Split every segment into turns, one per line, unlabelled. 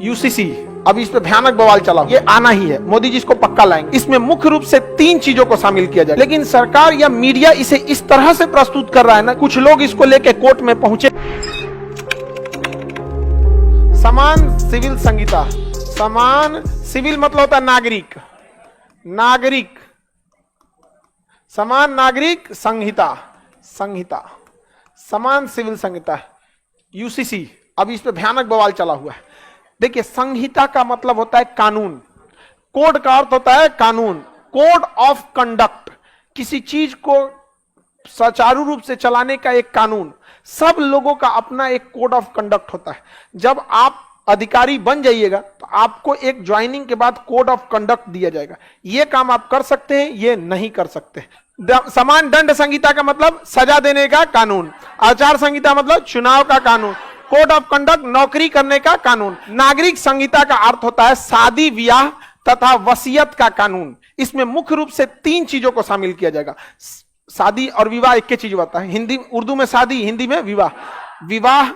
UCC, अब इस पे भयानक बवाल चला, ये आना ही है, मोदी जी इसको पक्का लाएंगे। इसमें मुख्य रूप से 3 चीजों को शामिल किया जाए, लेकिन सरकार या मीडिया इसे इस तरह से प्रस्तुत कर रहा है ना, कुछ लोग इसको लेके कोर्ट में पहुंचे। समान सिविल संहिता, समान सिविल मतलब होता है नागरिक, नागरिक, समान नागरिक संहिता, संहिता, समान सिविल संहिता, यूसीसी, अब इस पे भयानक बवाल चला हुआ है। देखिए, संहिता का मतलब होता है कानून, कोड का अर्थ होता है कानून, कोड ऑफ कंडक्ट, किसी चीज को सुचारू रूप से चलाने का एक कानून। सब लोगों का अपना एक कोड ऑफ कंडक्ट होता है। जब आप अधिकारी बन जाइएगा तो आपको एक ज्वाइनिंग के बाद कोड ऑफ कंडक्ट दिया जाएगा, ये काम आप कर सकते हैं, ये नहीं कर सकते। समान दंड संहिता का मतलब सजा देने का कानून, आचार संहिता मतलब चुनाव का कानून, कोड ऑफ कंडक्ट नौकरी करने का कानून। नागरिक संहिता का अर्थ होता है शादी विवाह तथा वसीयत का कानून। इसमें मुख्य रूप से 3 चीजों को शामिल किया जाएगा। शादी और विवाह एक ही चीज होता है, हिंदी उर्दू में शादी, हिंदी में विवाह, विवाह,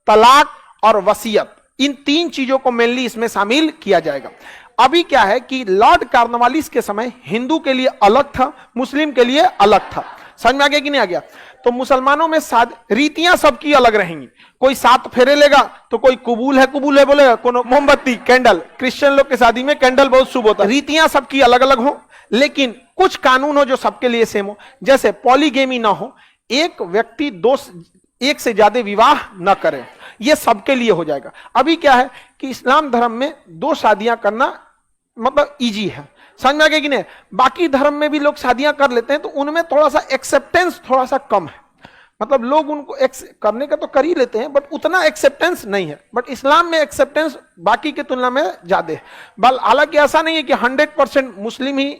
तलाक और वसीयत, इन 3 चीजों को मेनली इसमें शामिल किया जाएगा। अभी क्या है कि लॉर्ड कॉर्नवालिस के समय हिंदू के लिए अलग था, मुस्लिम के लिए अलग था। समझ में आ गया कि नहीं आ गया? तो मुसलमानों में रीतियां सबकी अलग रहेंगी। कोई 7 फेरे लेगा तो कोई कबूल है बोलेगा, कोनो मोमबत्ती कैंडल, क्रिश्चियन लोग की शादी में कैंडल बहुत शुभ होता है। रीतियां सबकी अलग अलग हो, लेकिन कुछ कानून हो जो सबके लिए सेम हो। जैसे पॉलीगेमी ना हो, एक व्यक्ति 1 से ज्यादा विवाह न करे, ये सबके लिए हो जाएगा। अभी क्या है कि इस्लाम धर्म में 2 शादियां करना मतलब इजी है, समझ में आ गया कि नहीं? बाकी धर्म में भी लोग शादियां कर लेते हैं तो उनमें थोड़ा सा एक्सेप्टेंस थोड़ा सा कम है, मतलब लोग उनको करने का तो कर ही लेते हैं बट उतना एक्सेप्टेंस नहीं है। बट इस्लाम में एक्सेप्टेंस बाकी की तुलना में ज्यादा है। बल हालांकि ऐसा नहीं है कि 100% मुस्लिम ही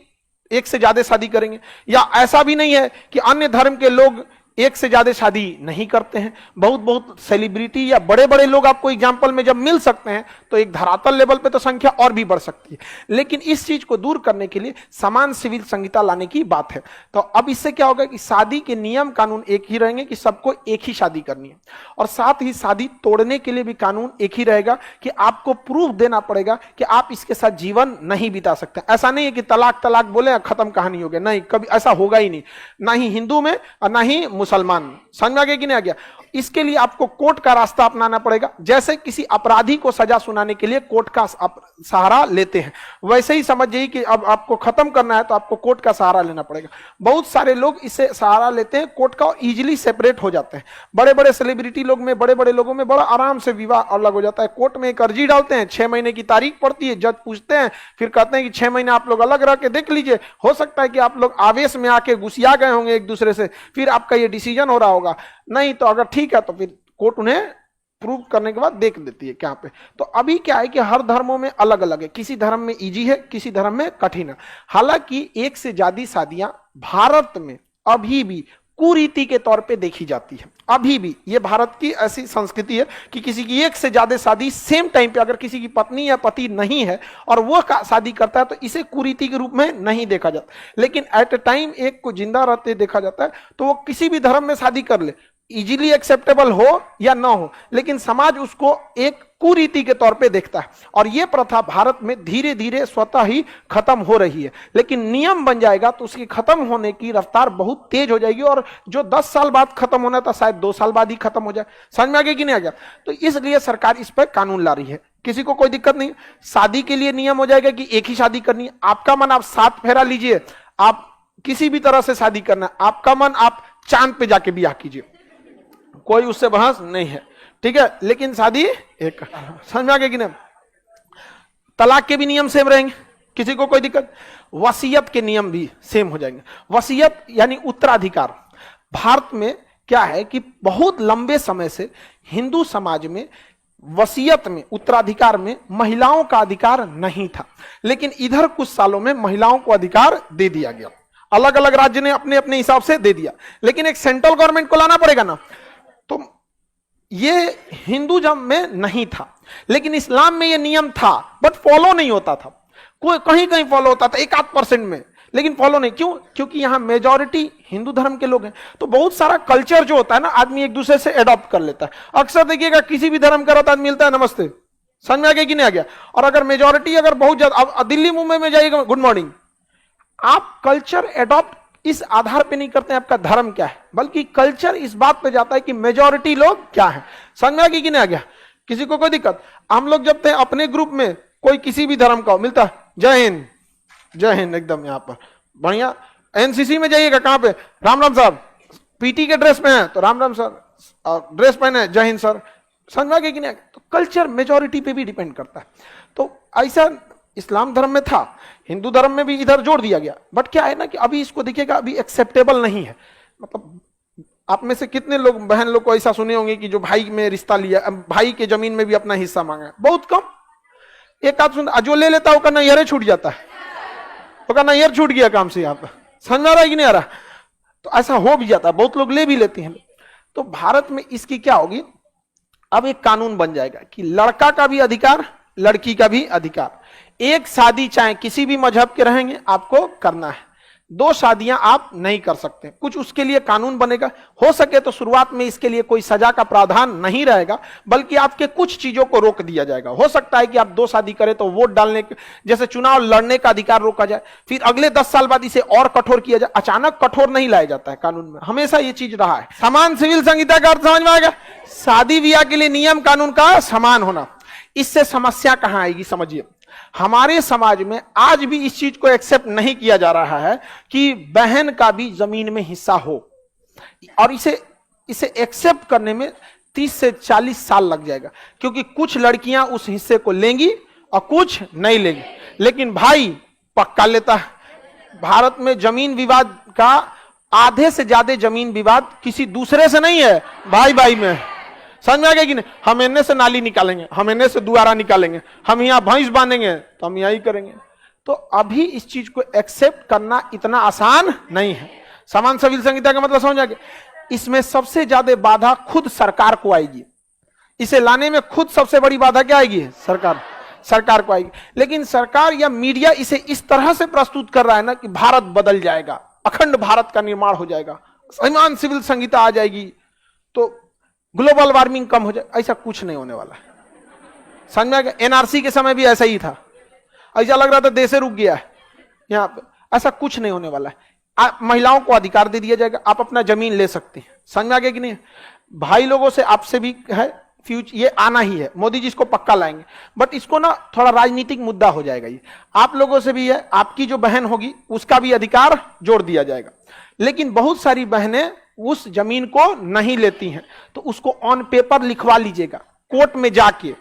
1 से ज्यादा शादी करेंगे, या ऐसा भी नहीं है कि अन्य धर्म के लोग 1 से ज्यादा शादी नहीं करते हैं। बहुत सेलिब्रिटी या बड़े बड़े लोग आपको एग्जाम्पल में जब मिल सकते हैं तो एक धरातल लेवल पे तो संख्या और भी बढ़ सकती है। लेकिन इस चीज को दूर करने के लिए समान सिविल संहिता लाने की बात है। तो अब इससे क्या होगा कि शादी के नियम कानून एक ही रहेंगे कि सबको एक ही शादी करनी है, और साथ ही शादी तोड़ने के लिए भी कानून एक ही रहेगा कि आपको प्रूफ देना पड़ेगा कि आप इसके साथ जीवन नहीं बिता सकते। ऐसा नहीं है कि तलाक तलाक बोले खत्म कहानी हो गया, नहीं, कभी ऐसा होगा ही नहीं, ना ही हिंदू में और ना ही मुसलमान। समझ में आ गया कि नहीं आ गया? इसके लिए आपको कोर्ट का रास्ता अपनाना पड़ेगा। जैसे किसी अपराधी को सजा सुनाने के लिए कोर्ट का सहारा लेते हैं, वैसे ही समझिए कि अब आपको खत्म करना है तो आपको कोर्ट का सहारा लेना पड़ेगा। बहुत सारे लोग इससे सहारा लेते हैं कोर्ट का, इजीली सेपरेट हो जाते हैं। बड़े बड़े सेलिब्रिटी लोग में, बड़े बड़े लोगों में बड़ा आराम से विवाह अलग हो जाता है। कोर्ट में एक अर्जी डालते हैं, 6 महीने की तारीख पड़ती है, जज पूछते हैं, फिर कहते हैं कि 6 महीने आप लोग अलग रह के देख लीजिए। हो सकता है कि आप लोग आवेश में आके घुसिया गए होंगे एक दूसरे से, फिर आपका ये डिसीजन हो रहा होगा। नहीं तो अगर ठीक है तो फिर कोर्ट उन्हें प्रूव करने के बाद देख देती है क्या पे। तो अभी क्या है कि हर धर्मों में अलग अलग है, किसी धर्म में इजी है, किसी धर्म में कठिन है। हालांकि 1 से ज्यादा शादियां भारत में अभी भी कुरीति के तौर पे देखी जाती है। अभी भी ये भारत की ऐसी संस्कृति है कि किसी की 1 से ज्यादा शादी सेम टाइम पे, अगर किसी की पत्नी या पति नहीं है और वो शादी करता है तो इसे कुरीति के रूप में नहीं देखा जाता। लेकिन एट ए टाइम एक को जिंदा रहते देखा जाता है, तो वो किसी भी धर्म में शादी कर ले, इजीली एक्सेप्टेबल हो या ना हो, लेकिन समाज उसको एक कुरीति के तौर पे देखता है। और यह प्रथा भारत में धीरे धीरे स्वतः ही खत्म हो रही है। लेकिन नियम बन जाएगा तो उसकी खत्म होने की रफ्तार बहुत तेज हो जाएगी, और जो 10 साल बाद खत्म होना था शायद 2 साल बाद ही खत्म हो जाए। समझ में आ गया कि नहीं आ गया? तो इसलिए सरकार इस पर कानून ला रही है। किसी को कोई दिक्कत नहीं। शादी के लिए नियम हो जाएगा कि एक ही शादी करनी है। आपका मन, आप 7 फेरा लीजिए, आप किसी भी तरह से शादी करना है, आपका मन, आप चांद पे जाके ब्याह कीजिए, कोई उससे बहस नहीं है, ठीक है? लेकिन शादी एक। समझ में आ गया कि नहीं? तलाक के भी नियम सेम रहेंगे, किसी को कोई दिक्कत। वसीयत के नियम भी सेम हो जाएंगे। वसीयत यानी उत्तराधिकार। भारत में क्या है कि बहुत लंबे समय से हिंदू समाज में वसीयत में, उत्तराधिकार में महिलाओं का अधिकार नहीं था, लेकिन इधर कुछ सालों में महिलाओं को अधिकार दे दिया गया। अलग अलग राज्य ने अपने अपने हिसाब से दे दिया, लेकिन एक सेंट्रल गवर्नमेंट को लाना पड़ेगा ना। तो ये हिंदूइज्म में नहीं था, लेकिन इस्लाम में ये नियम था, बट फॉलो नहीं होता था। कोई कहीं कहीं फॉलो होता था, 1-8% में, लेकिन फॉलो नहीं। क्यों? क्योंकि यहां मेजॉरिटी हिंदू धर्म के लोग हैं। तो बहुत सारा कल्चर जो होता है ना, आदमी एक दूसरे से एडॉप्ट कर लेता है। अक्सर देखिएगा किसी भी धर्म का रहता है, मिलता है नमस्ते, समझ में आ गया कि नहीं आ गया? और अगर मेजोरिटी अगर बहुत ज्यादा, अब दिल्ली मुंबई में जाइएगा, गुड मॉर्निंग, आप कल्चर एडॉप्ट इस आधार पे नहीं करते हैं आपका धर्म क्या है, बल्कि कल्चर इस बात पे जाता है कि मेजोरिटी लोग क्या है। समझ में आ गया कि नहीं आ गया? किसी को कोई दिक्कत? हम लोग जब थे अपने ग्रुप में कोई किसी भी धर्म का मिलता, जय हिंद जय हिंद, एकदम यहाँ पर बढ़िया। एनसीसी में जाइएगा, कहां पे राम राम साहब, पीटी के ड्रेस में है तो राम राम सर, ड्रेस पहने जय हिंद सर। समझ में आ गया कि नहीं? तो कल्चर मेजोरिटी पे भी डिपेंड करता है। तो ऐसा इस्लाम धर्म में था, हिंदू धर्म में भी इधर जोड़ दिया गया, बट क्या है ना कि अभी इसको देखिएगा, अभी एक्सेप्टेबल नहीं है। मतलब आप में से कितने लोग बहन लोग को ऐसा सुने होंगे कि जो भाई में रिश्ता लिया, भाई के जमीन में भी अपना हिस्सा मांगा? बहुत कम, एक आध सुन, जो ले लेता है उसका नैहर छूट जाता है, उसका नैहर छूट गया काम से। यहाँ पर समझ आ रहा है कि नहीं आ रहा? तो ऐसा हो भी जाता है, बहुत लोग ले भी लेते हैं। तो भारत में इसकी क्या होगी, अब एक कानून बन जाएगा कि लड़का का भी अधिकार, लड़की का भी अधिकार, एक शादी चाहे किसी भी मजहब के रहेंगे आपको करना है, 2 शादियां आप नहीं कर सकते। कुछ उसके लिए कानून बनेगा, हो सके तो शुरुआत में इसके लिए कोई सजा का प्रावधान नहीं रहेगा, बल्कि आपके कुछ चीजों को रोक दिया जाएगा। हो सकता है कि आप 2 शादी करें तो वोट डालने जैसे चुनाव लड़ने का अधिकार रोका जाए, फिर अगले 10 साल बाद इसे और कठोर किया जाए। अचानक कठोर नहीं लाया जाता है कानून में, हमेशा ये चीज रहा है। समान सिविल संहिता का अर्थ समझ में आएगा? शादी ब्याह के लिए नियम कानून का समान होना। इससे समस्या कहां आएगी समझिए, हमारे समाज में आज भी इस चीज को एक्सेप्ट नहीं किया जा रहा है कि बहन का भी जमीन में हिस्सा हो, और इसे एक्सेप्ट करने में 30 से 40 साल लग जाएगा, क्योंकि कुछ लड़कियां उस हिस्से को लेंगी और कुछ नहीं लेंगी। लेकिन भाई पक्का लेता है। भारत में जमीन विवाद का आधे से ज्यादा जमीन विवाद किसी दूसरे से नहीं है, भाई भाई में। समझ में आ गया कि नहीं? हम इन्ने से नाली निकालेंगे, हम इन्ने से दुआरा निकालेंगे, हम यहाँ भैंस बांधेंगे तो हम यही करेंगे। तो अभी इस चीज को एक्सेप्ट करना इतना आसान नहीं है। समान सिविल संहिता का मतलब समझ आ गया? इसमें सबसे ज्यादा बाधा खुद सरकार को आएगी, इसे लाने में खुद सबसे बड़ी बाधा क्या आएगी? सरकार को आएगी। लेकिन सरकार या मीडिया इसे इस तरह से प्रस्तुत कर रहा है ना कि भारत बदल जाएगा, अखंड भारत का निर्माण हो जाएगा, समान सिविल संहिता आ जाएगी तो ग्लोबल वार्मिंग कम हो जाए। ऐसा कुछ नहीं होने वाला है। समझ में आ गया? एनआरसी के समय भी ऐसा ही था, ऐसा लग रहा था देश रुक गया है यहाँ पे। ऐसा कुछ नहीं होने वाला है। महिलाओं को अधिकार दे दिया जाएगा, आप अपना जमीन ले सकते हैं। समझ में आ गया कि नहीं? भाई लोगों से आपसे भी है, फ्यूचर ये आना ही है, मोदी जी इसको पक्का लाएंगे, बट इसको ना थोड़ा राजनीतिक मुद्दा हो जाएगा। ये आप लोगों से भी है, आपकी जो बहन होगी उसका भी अधिकार जोड़ दिया जाएगा। लेकिन बहुत सारी बहनें उस जमीन को नहीं लेती हैं, तो उसको ऑन पेपर लिखवा लीजिएगा कोर्ट में जाके,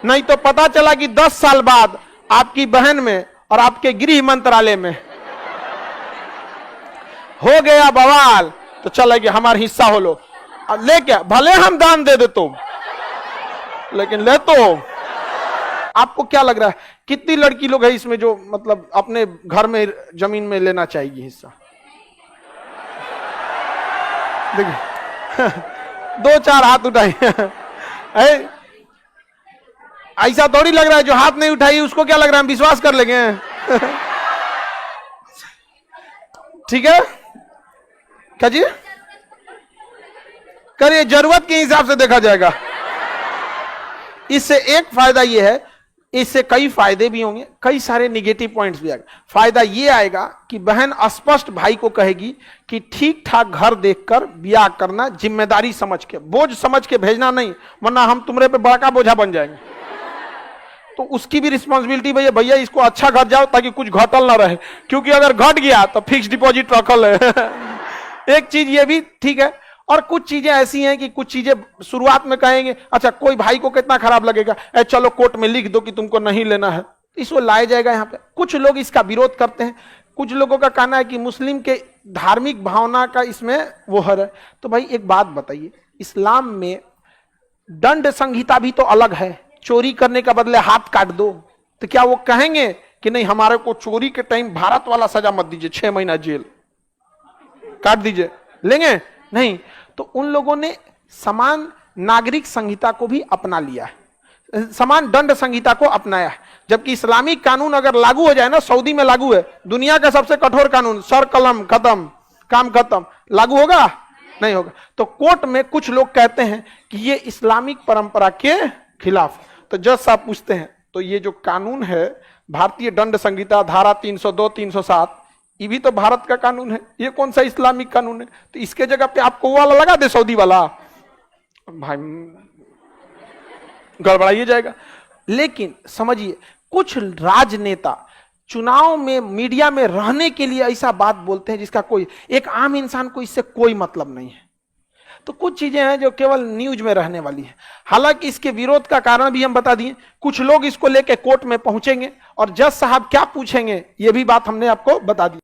नहीं तो पता चला कि 10 साल बाद आपकी बहन में और आपके गृह मंत्रालय में हो गया बवाल, तो चला कि हमारा हिस्सा हो लो, ले क्या, भले हम दान दे दे तुम, लेकिन ले तो। आपको क्या लग रहा है कितनी लड़की लोग है इसमें जो मतलब अपने घर में जमीन में लेना चाहिए हिस्सा? देखिए 2-4 हाथ उठाए। ऐसा थोड़ी लग रहा है जो हाथ नहीं उठाई उसको क्या लग रहा है हम विश्वास कर लेंगे। ठीक है क्या जी? करिए, जरूरत के हिसाब से देखा जाएगा। इससे एक फायदा यह है, इससे कई फायदे भी होंगे, कई सारे निगेटिव पॉइंट्स भी आएंगे। फायदा यह आएगा कि बहन स्पष्ट भाई को कहेगी कि ठीक ठाक घर देखकर ब्याह करना, जिम्मेदारी समझ के, बोझ समझ के भेजना नहीं, वरना हम तुम्हारे पे बड़ा बोझा बन जाएंगे। तो उसकी भी रिस्पॉन्सिबिलिटी भैया इसको अच्छा घर जाओ ताकि कुछ घटल ना रहे, क्योंकि अगर घट गया तो फिक्स डिपॉजिट रखल है। एक चीज ये भी ठीक है। और कुछ चीजें ऐसी हैं कि कुछ चीजें शुरुआत में कहेंगे, अच्छा कोई भाई को कितना खराब लगेगा, चलो कोर्ट में लिख दो कि तुमको नहीं लेना है, इसको लाया जाएगा यहाँ पे। कुछ लोग इसका विरोध करते हैं, कुछ लोगों का कहना है कि मुस्लिम के धार्मिक भावना का इसमें वो है। तो भाई एक बात बताइए, इस्लाम में दंड संहिता भी तो अलग है, चोरी करने का बदले हाथ काट दो, तो क्या वो कहेंगे कि नहीं हमारे को चोरी के टाइम भारत वाला सजा मत दीजिए, 6 महीना जेल काट दीजिए, लेंगे? नहीं। तो उन लोगों ने समान नागरिक संहिता को भी अपना लिया है, समान दंड संहिता को अपनाया है। जबकि इस्लामिक कानून अगर लागू हो जाए ना, सऊदी में लागू है दुनिया का सबसे कठोर कानून, सर कलम खत्म, काम खत्म, लागू होगा? नहीं होगा। तो कोर्ट में कुछ लोग कहते हैं कि ये इस्लामिक परंपरा के खिलाफ। तो जज साहब पूछते हैं तो ये जो कानून है भारतीय दंड संहिता धारा 302 307 ये भी तो भारत का कानून है, ये कौन सा इस्लामिक कानून है? तो इसके जगह पे आपको वो वाला लगा दे सऊदी वाला, भाई गड़बड़ाइए जाएगा। लेकिन समझिए कुछ राजनेता चुनाव में मीडिया में रहने के लिए ऐसा बात बोलते हैं जिसका कोई एक आम इंसान को इससे कोई मतलब नहीं है। तो कुछ चीजें हैं जो केवल न्यूज में रहने वाली है। हालांकि इसके विरोध का कारण भी हम बता दिए, कुछ लोग इसको लेके कोर्ट में पहुंचेंगे और जज साहब क्या पूछेंगे ये भी बात हमने आपको बता दी।